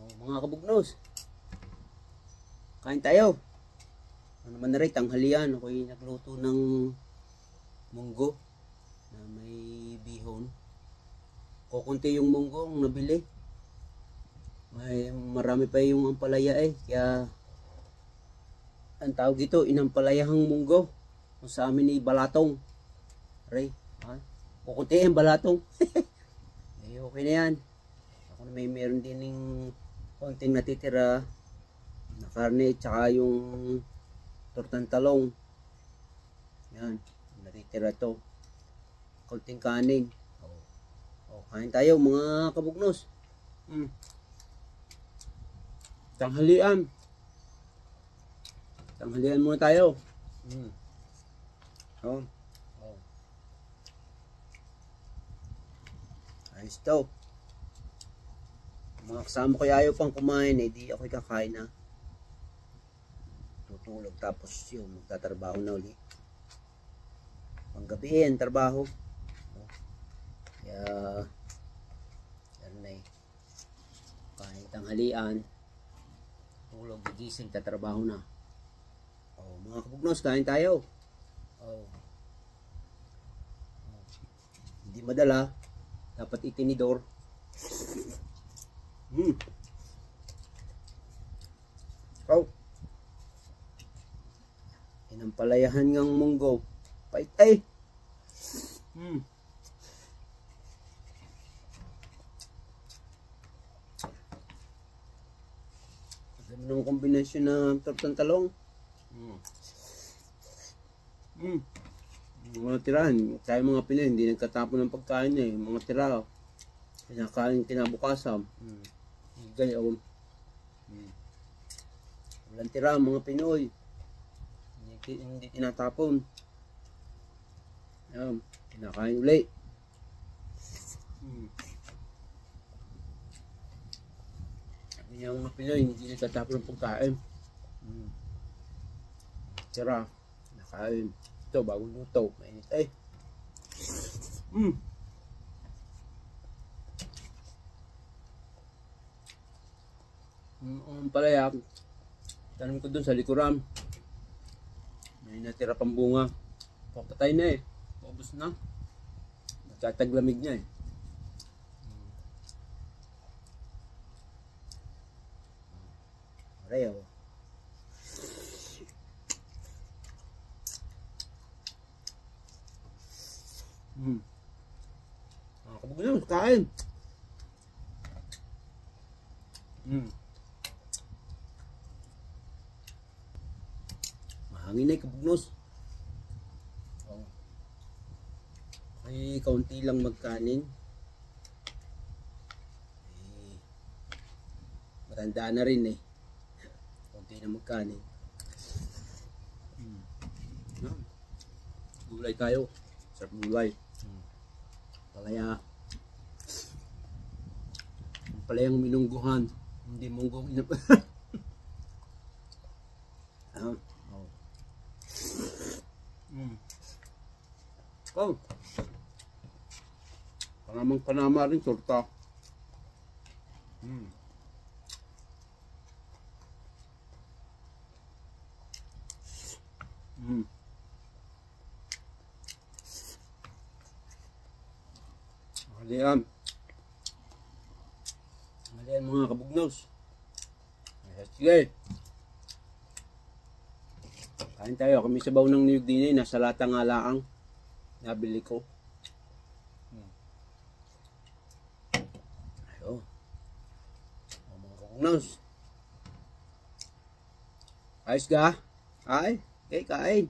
Mga kabugnos, kain tayo. Ano naman na rin, tanghalian. Ako'y nagluto ng munggo na may bihon. Kukunti yung munggo ang nabili. Marami pa yung ampalaya kaya ang tawag ito, inampalayahang munggo. Kung sa amin ay balatong. Aray, kukunti yung balatong. Okay na yan. Ako na meron din ng konting natitira na karne, tsaka yung tortang talong. Yan, natitira to. Konting kanin. Kain tayo mga kabugnos. Tanghalian. Tanghalian muna tayo. Ayos to. Mga kasama ko ayaw pang kumain, di ako'y kakain na. Tutulog tapos yung magtatrabaho na uli. Panggabi ang trabaho. Kaya yan na kain tanghalian. Tulog, gigising, tatrabaho na. Mga kabugnos, kain tayo. Hindi madala, dapat itinidor. Inampalayahan ng munggo. Pait Ganda ng kombinasyon ng tortang talong. Mga tirahan, tayo mga Pinoy hindi nagkatapon ng pagkain mga tira, kinakain kinabukasan. Ganyan. Walang tira mga Pinoy, hindi tinatapon. Yan, kinakain ulit. Yung mga Pinoy hindi nagkatapon ng pagkain. Tira, nakain. Ito, bagong luto. Mainit palaya, tanim ko dun sa likuran. May natira pang bunga. Papatay na paubos na. Nagtataglamig niya Arayaw. Kabugnos, kain. Mahangin kabugnos. Ay kaunti lang magkanin. Matanda na rin kaunti na magkanin. Gulay tayo. Sarap gulay. Palaya. Palayang minungguhan. Hindi munggong Panamang-panama rin torta. Malian mga kabugnos. Sige, kain tayo. Kami sabaw ng niyog din nasa lata nga laang nabili ko. Mga kabugnos, ayos ka? Ay, kain.